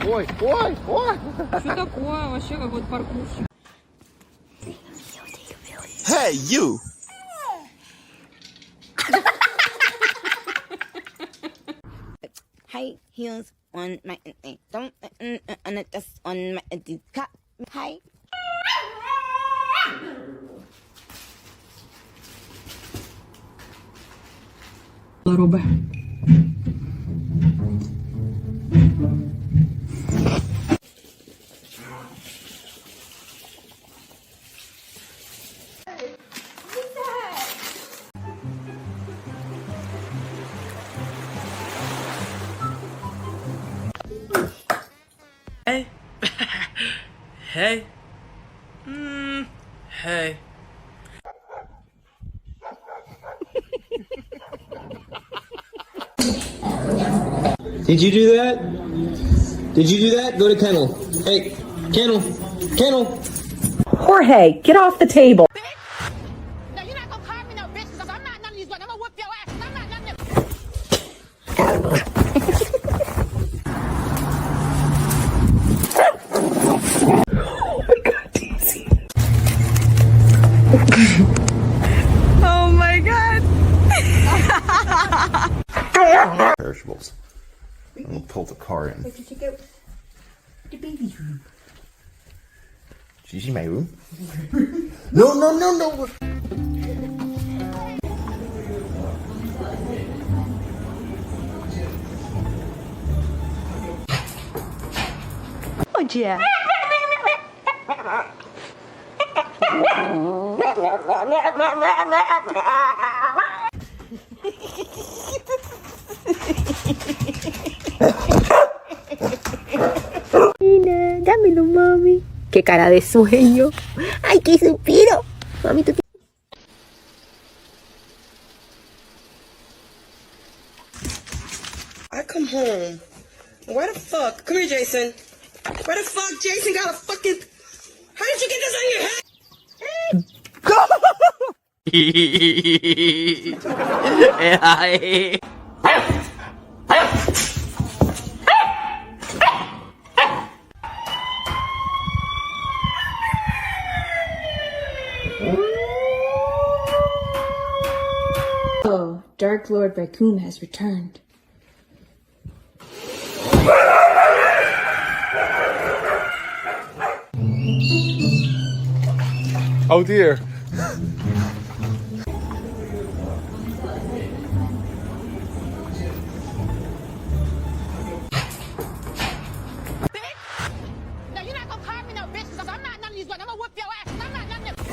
Ой, ой, ой. Что такое? Вообще какой-то паркурщик. Hey, you. High heels on my don't just on my cup. Hi. Роби. Hey. Hey. Hey. Did you do that? Did you do that? Go to kennel. Hey, kennel. Kennel. Jorge, get off the table. Now you're not gonna call me no bitch because I'm not none of these ones. I'm gonna whoop your ass. I'm not none of them. Oh my god. Perishables. I'm gonna pull the car in. Where'd you check out the baby's room? Did you see my room? No, no, no, no. Oh, yeah. Nina, dámelo, mami. Qué cara de sueño. Ay, qué suspiro. Mami, tú I come home. Where the fuck? Come here, Jason. Where the fuck, Jason got a fucking... How did you get this on your head? Oh, Dark Lord Raccoon has returned. Oh dear. Now you're not gonna call me no bitch because I'm not none of these ones. I'm gonna whoop your ass. I'm not none of them.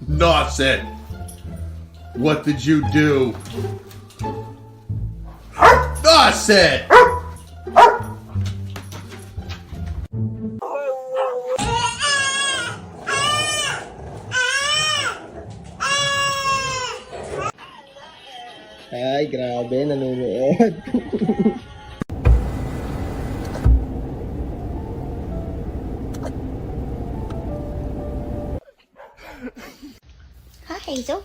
Nonsense. What did you do? Nonsense. Ay, grabe, nanonood. Hi, Hazel.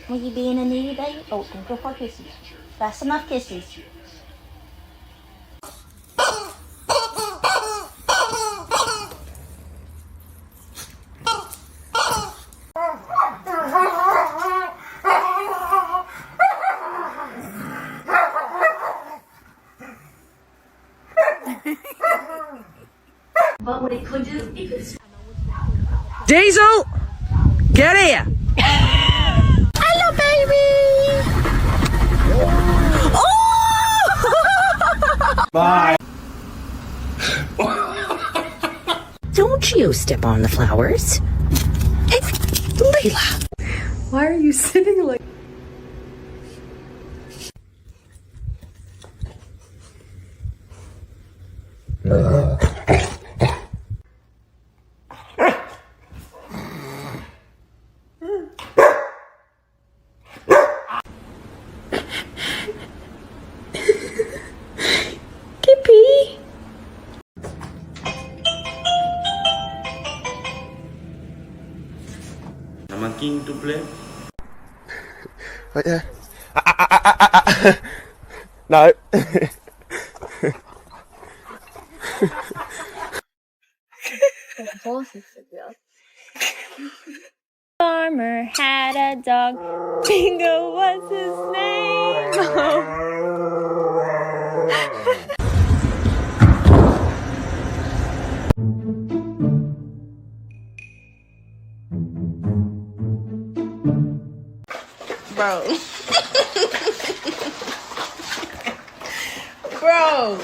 Were you being a needy baby? Oh, don't go for kisses. That's enough kisses. But what it could do, it could... Diesel! Get here! Hello, baby! Oh! Bye. Don't you step on the flowers. Hey, Layla. Why are you sitting like... I'm a king to play. Right there. No. Farmer had a dog. Bingo was his name. Bro. Bro.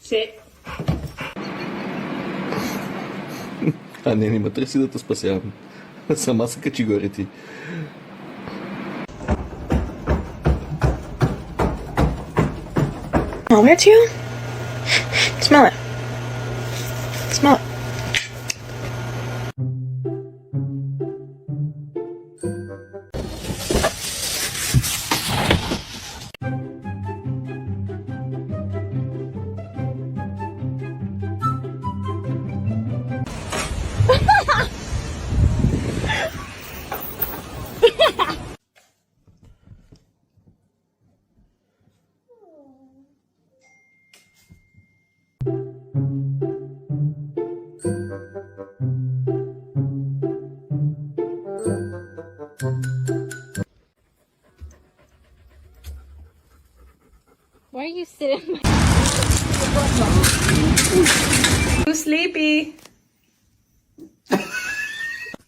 Sit. А не, има търси да те спасявам. Сама се качи горе ти. Smell it too? Smell it. Smell it. Why are you sitting? Too sleepy.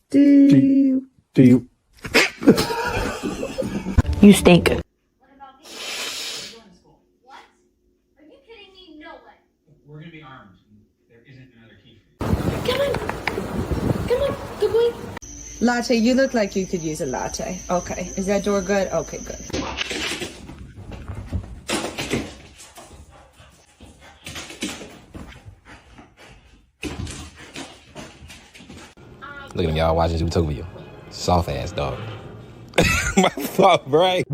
Do you? You stink. What about me? We're going to school. What? Are you kidding me? No way. We're gonna be armed. There isn't another key for you. Come on. Come on. Good boy. Latte, you look like you could use a latte. Okay. Is that door good? Okay, good. Look at him, y'all watching Zootopia. Soft ass dog. My fault, right?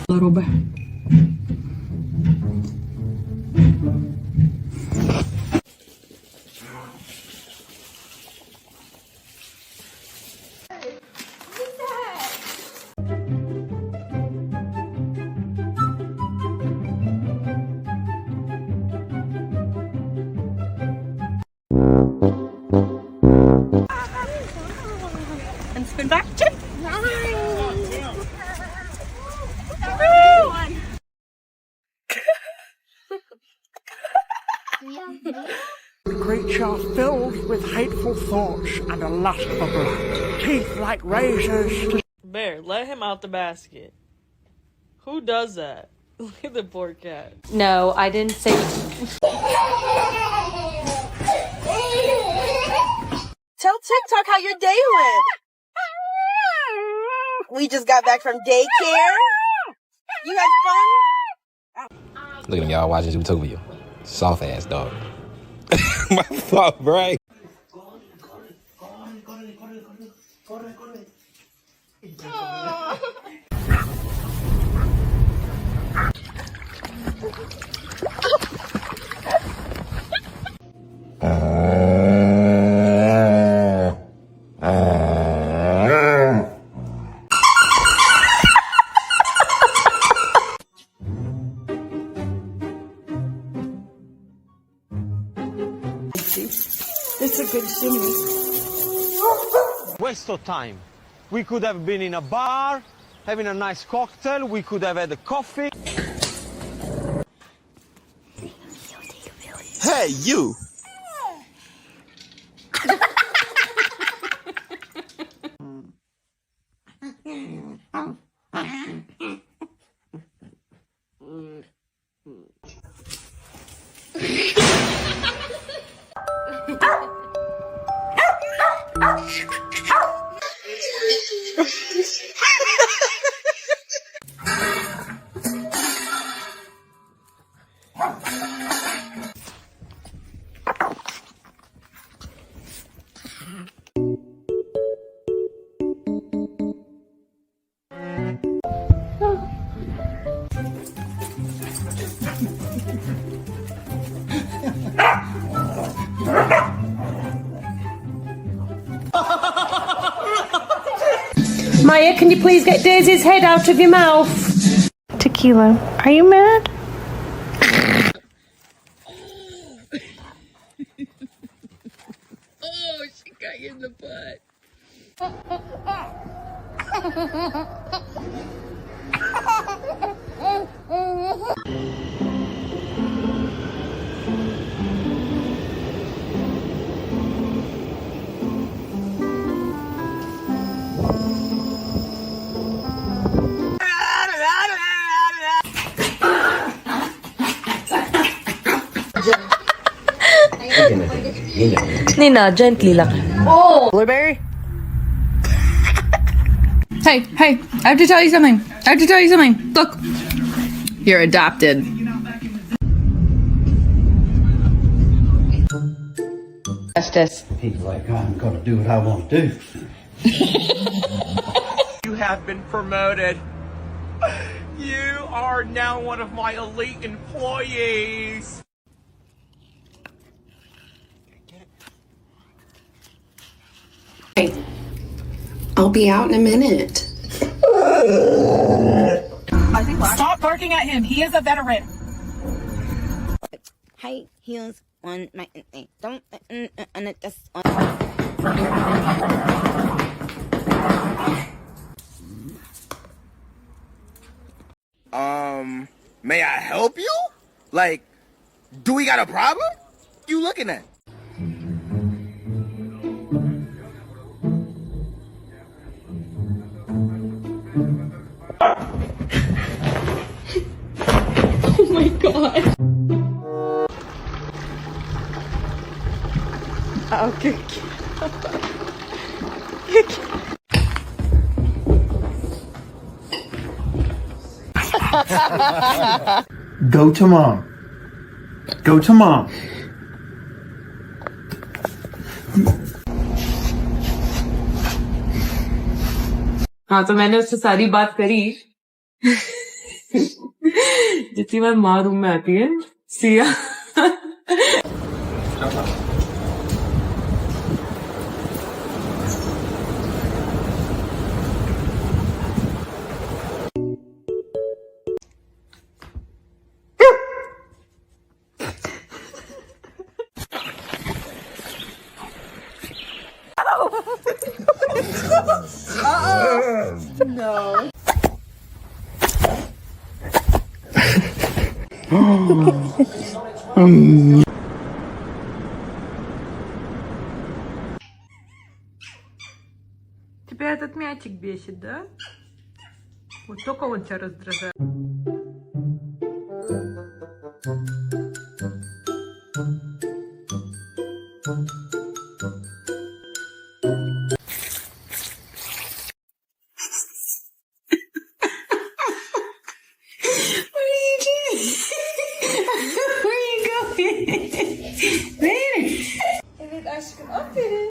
Little bit. And spin back. Chip. Creature filled with hateful thoughts and a lust for blood. Teeth like razors. Bear, let him out the basket. Who does that? Look at the poor cat. No, I didn't say. Tell TikTok how your day went. We just got back from daycare. You had fun? Look at him, y'all watching Zootopia. Soft ass dog. My fault, right? It's a good shimmy. Waste of time. We could have been in a bar, having a nice cocktail. We could have had a coffee. Hey, you! Maya, can you please get Daisy's head out of your mouth? Tequila, are you mad? Oh, she got you in the butt. Nina, gently lang. Oh! Blueberry? Hey, I have to tell you something. Look, you're adopted. Justice. He's like, I'm gonna do what I want to do. You have been promoted. You are now one of my elite employees. I'll be out in a minute. Stop barking at him. He is a veteran. High heels on my don't just May I help you? Like, do we got a problem? You looking at? Oh my god. Okay. Go to mom. Go to mom. हाँ तो मैंने उससे सारी बात करी जितनी बार माँ room में आती है Siya No. Тебя этот мячик бесит, да? Вот только он тебя раздражает. Evet aşkım, aferin.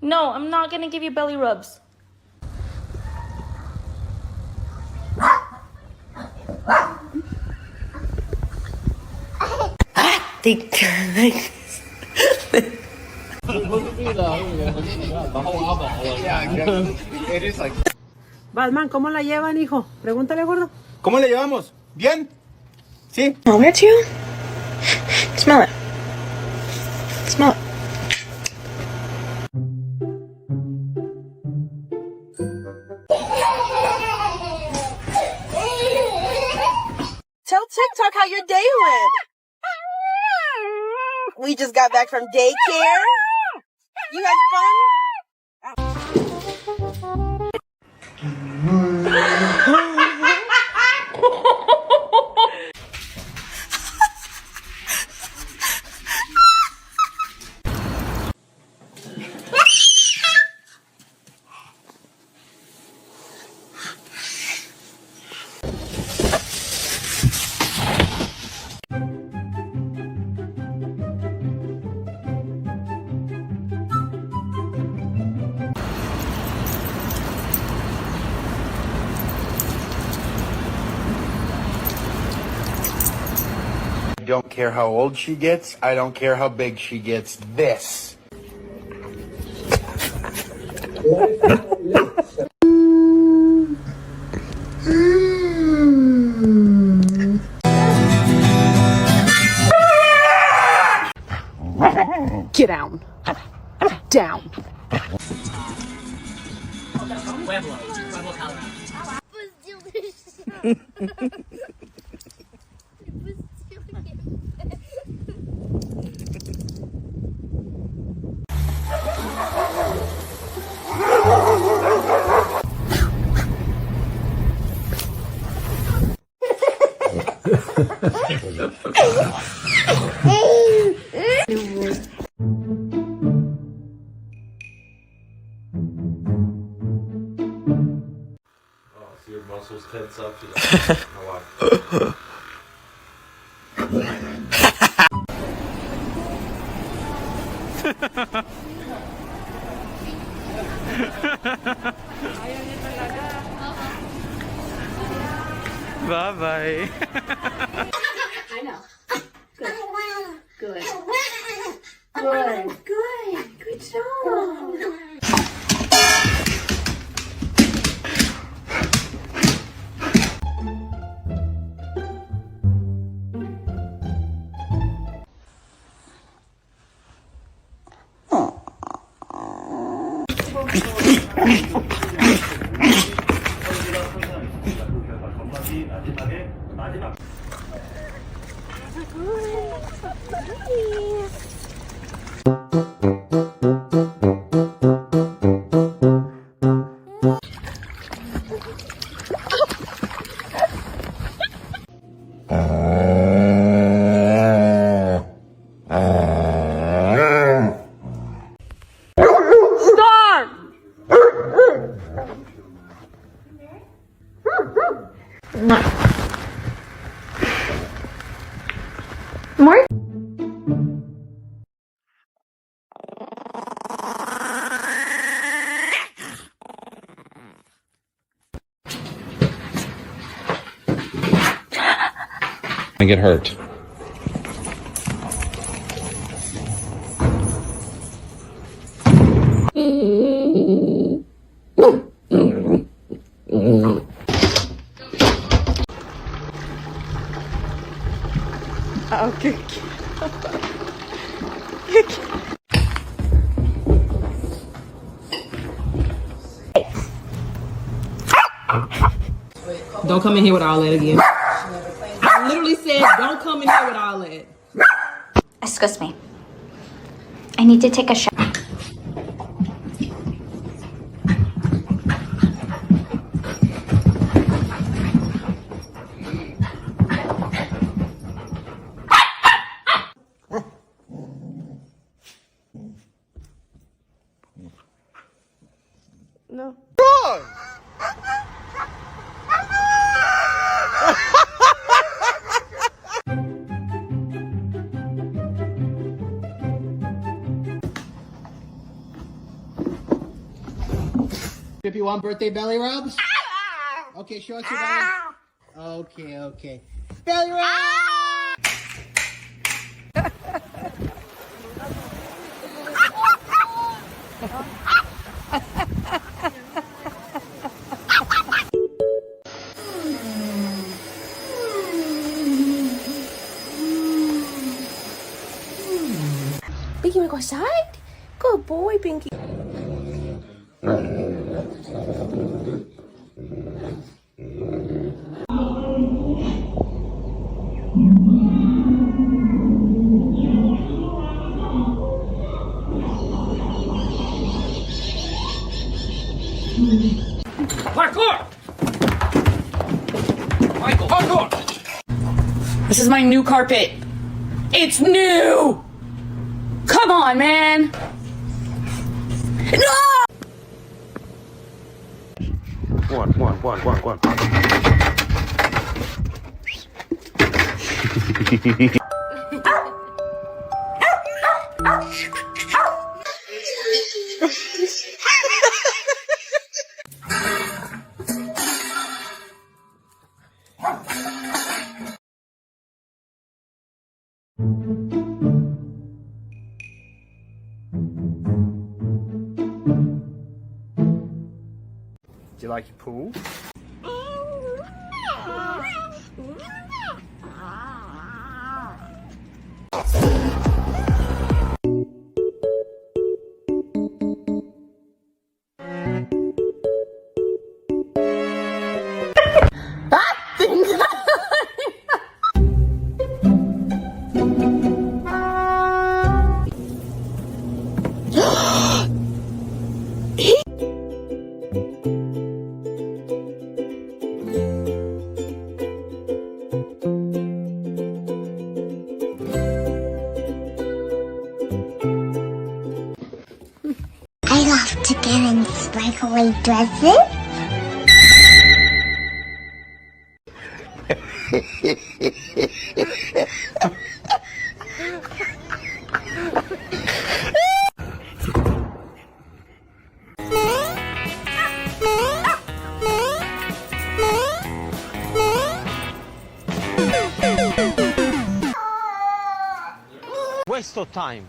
No, I'm not gonna give you belly rubs. Batman, ¿cómo la llevan, hijo? Pregúntale, gordo. ¿Cómo le llevamos? ¿Bien? ¿Sí? Smell it too? Smell it. Smell it. Tell TikTok how your day went. We just got back from daycare. You had fun? don't care how old she gets. I don't care how big she gets. This. Get down. Down. Pueblo, Colorado. Your muscles tense up. You're Bye bye. I know. Good. Good. Good. Good. Good job. More? And get hurt. Okay. Don't come in here with all that again. I literally said, don't come in here with all that. Excuse me. I need to take a shower. No. Wrong! If you want birthday belly rubs? Okay, show us your belly. Okay, okay. Belly rub! Pinky, wanna go outside? Good boy, Pinky. Parkour! Michael, parkour! This is my new carpet. It's new! Come on, man! No! One. like your pool? I love to get in sparkly dresses. Waste of time.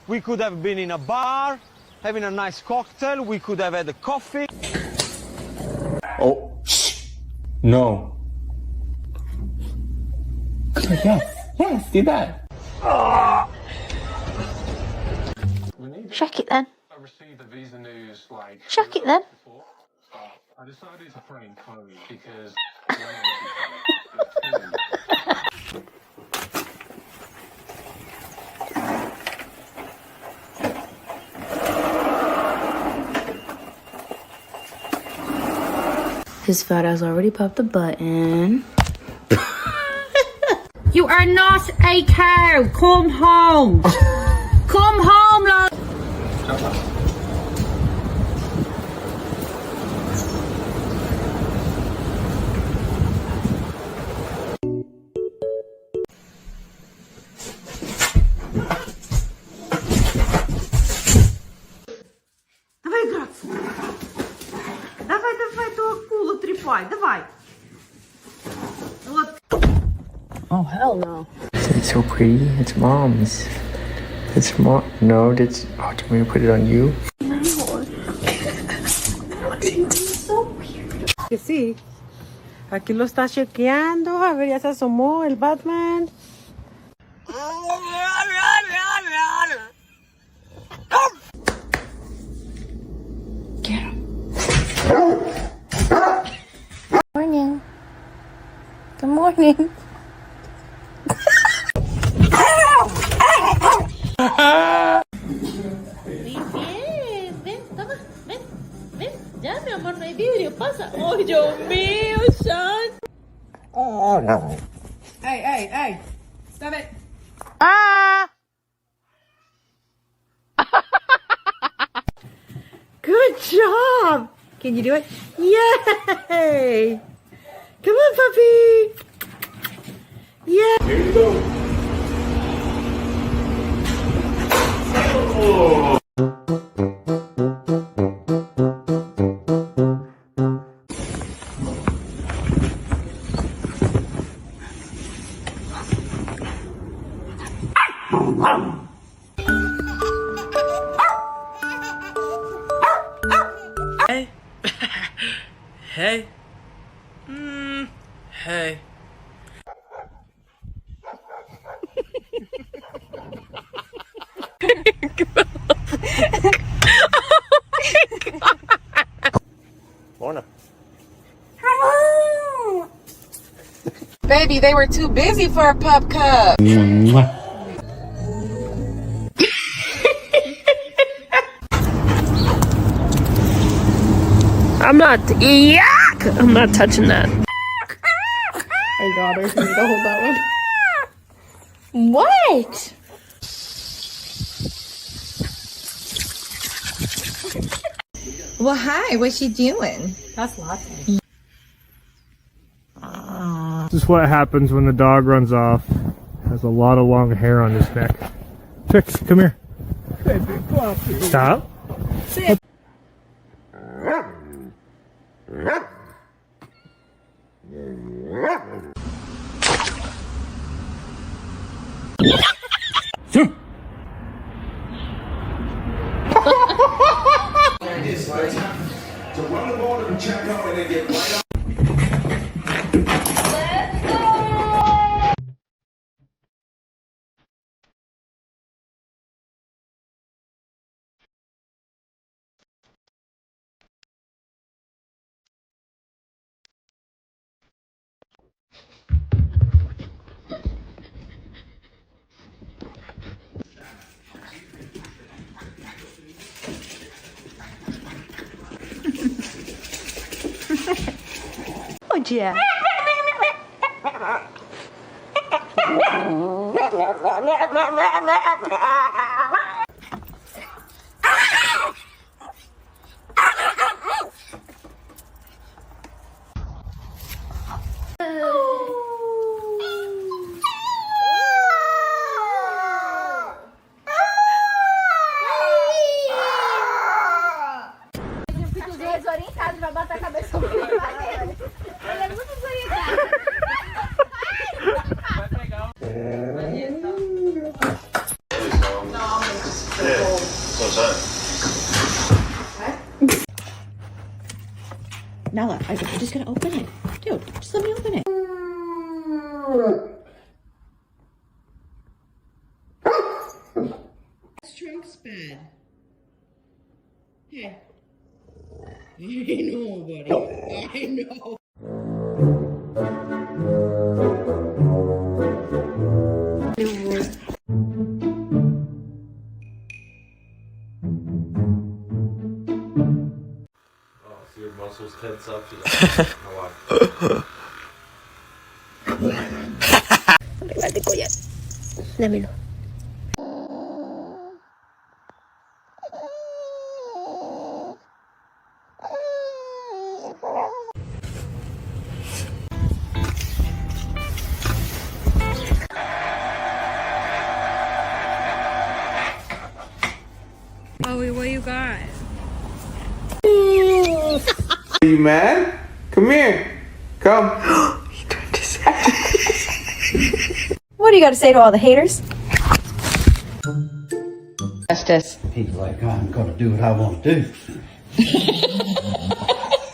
We could have been in a bar, having a nice cocktail. We could have had a coffee. Oh, shh. No. Yes, do that. Check it then. I received the visa news like. Check it then. I decided to prank Chloe because. His fat ass already popped the button. You are not a cow. Come home. Come home, love. Давай играться. Давай, давай, ту акулу трепай, давай. Вот. Oh, hell no. It's so pretty. It's mom's. It's mom. No, that's. Oh, do you want me to put it on you? Que sí. Aquí lo está chequeando. A ver, ya se asomó el Batman. Get him. Morning. Good morning. Bien, ven, toma, ven, ven. Ya, mi amor, no hay vidrio, pasa. Oh, Dios mío, Sean. Oh, no. Hey, hey, hey. Stop it. Ah! Good job. Can you do it? Yay! Come on, puppy. Yeah. Here you go. Hey. Hey. Hey. Lorna. Baby, they were too busy for a pup cup. I'm not. Yuck! I'm not touching that. I got her. You need to hold that one. What? Well, hi. What's she doing? That's Latte. This is what happens when the dog runs off. Has a lot of long hair on his neck. Fix, come here. Stop. Sit. To run the border and check out Oh yeah. Fica desorientado, vai bater a cabeça sobre ele. Ele é muito desorientado. Vai pegar Nala, I'm just gonna open it. Dude, just let me open it. Trunk's bed. Hey. I know, buddy. I know. Your muscles tense up. Date collar. Dámelo. Chloe, what you got? Are you mad? Come here. Come. What do you got to say to all the haters? Justice. He's like, I'm gonna do what I want to do.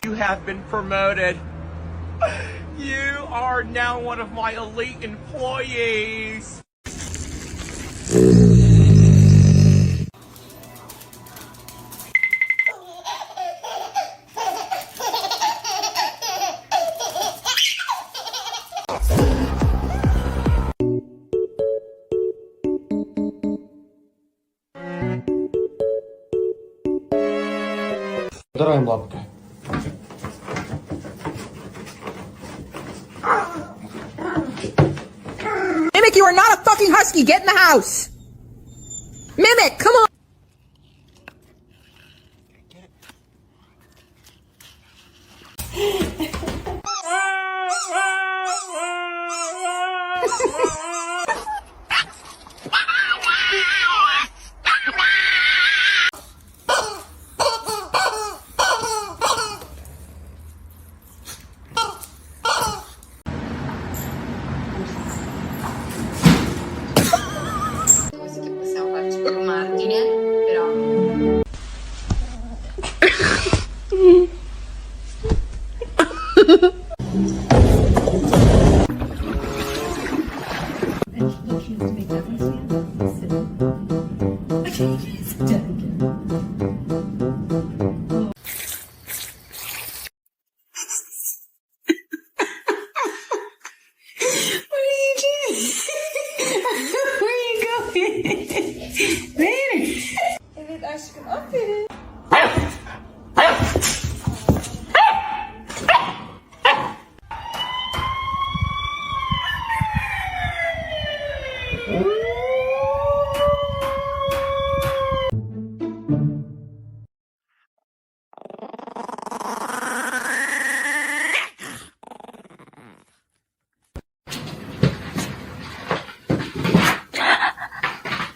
You have been promoted. You are now one of my elite employees. Здравствуй, лапка. Mimic, you are not a fucking husky. Get in the house. Mimic, come on.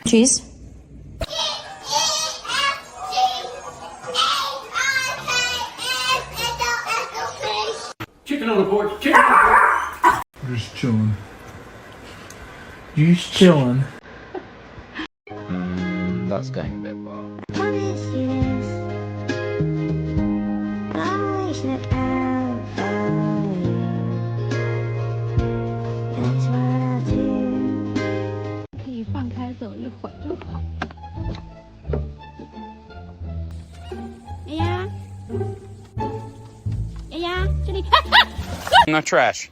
Cheese. Chicken on the porch. Chicken on the porch. Just chilling. Just chilling. That's going a bit far. What is this? Oh, is it out? In the trash.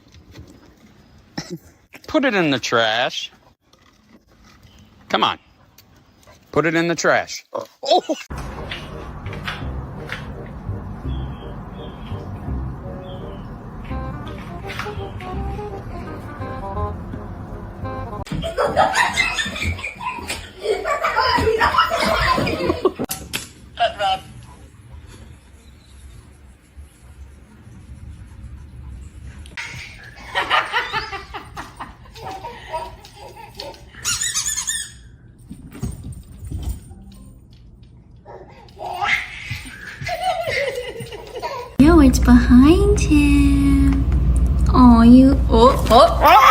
Put it in the trash. Come on. Put it in the trash. Oh! Yo, it's behind him. Oh, you. Oh, oh, oh.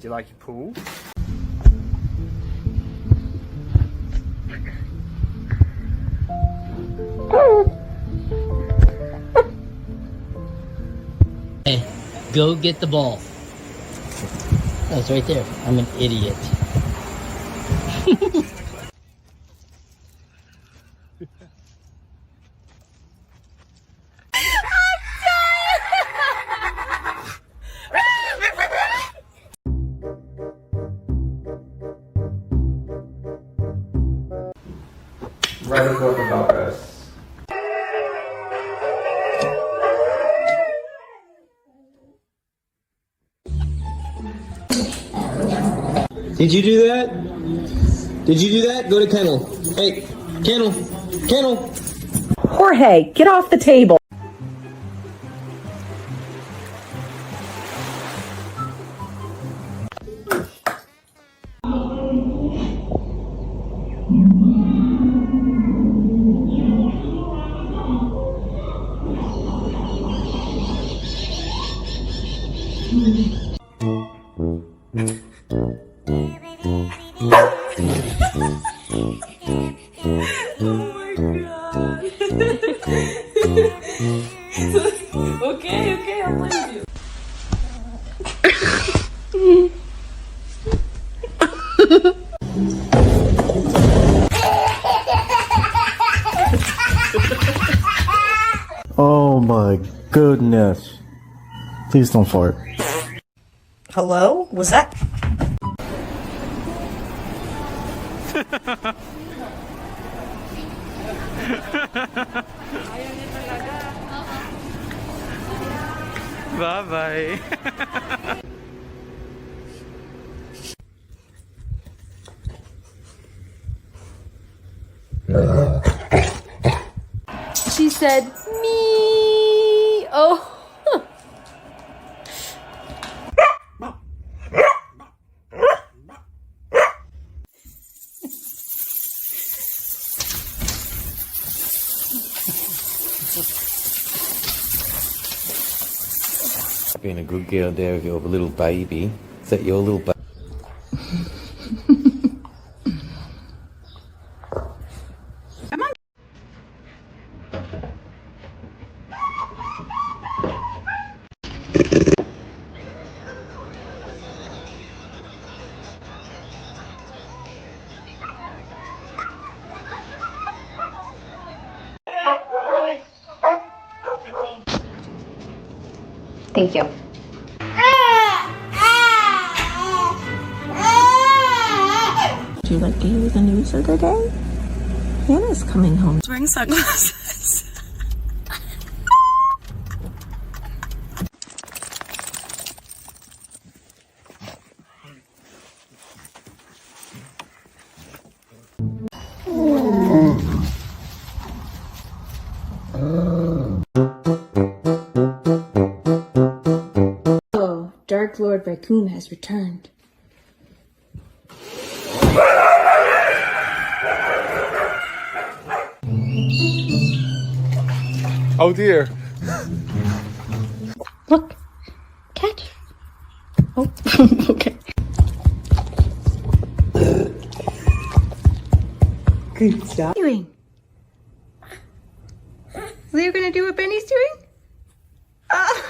Do you like your pool? Hey, go get the ball. Oh, it's right there. I'm an idiot. Write a book about us. Did you do that? Did you do that? Go to kennel. Hey, kennel. Kennel. Jorge, get off the table. Okay, I'll believe you. Oh my goodness. Please don't fart. Hello? Was that? Bye-bye. She said, me. Oh. Being a good girl there with your little baby. Is that your little baby? Thank you. Would you like to hear the news of the day? Hannah's coming home. Wearing sunglasses. Oh, Dark Lord Raccoon has returned. Oh dear. Look, Oh, okay. Good job. Doing? So you're gonna do what Benny's doing? Oh.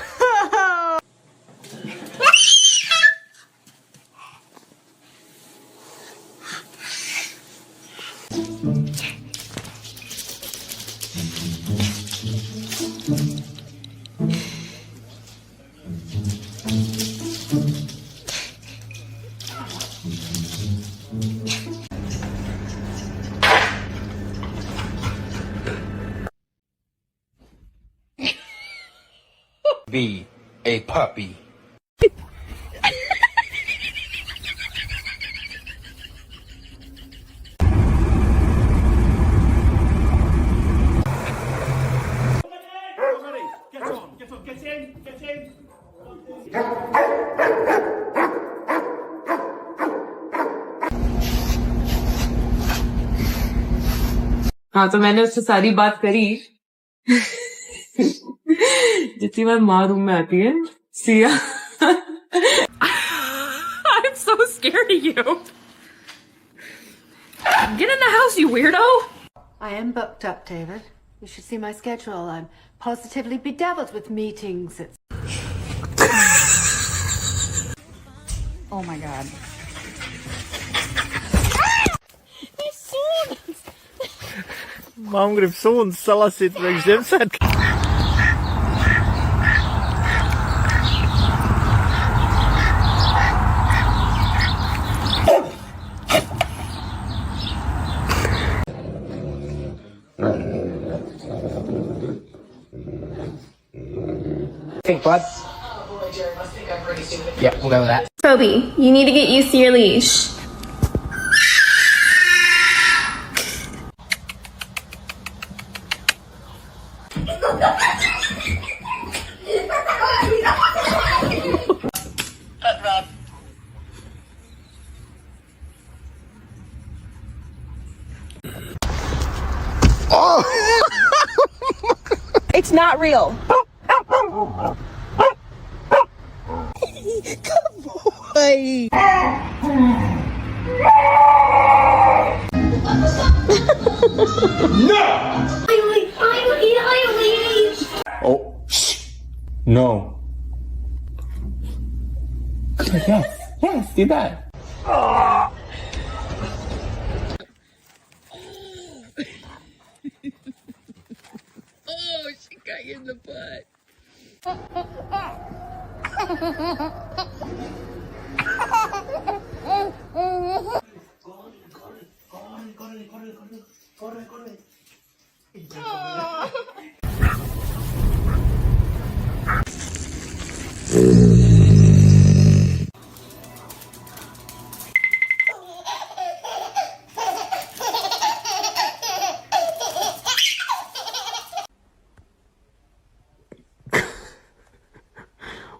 Be a puppy. हाँ तो मैंने उससे सारी बात करी जितनी बार माँ room में आती है Siya I'm so scared of you. Get in the house, you weirdo. I am booked up, David. You should see my schedule. I'm positively bedeviled with meetings. It's... Oh my god. Mam grib suns salasīt priekš Ziemassvētku. Think, bud. Yeah, we'll go with that. Toby, you need to get used to your leash. It's not real. Good boy. No! Oh, shh. No. Yes, do that. Oh, she got you in the butt.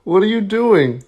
What are you doing?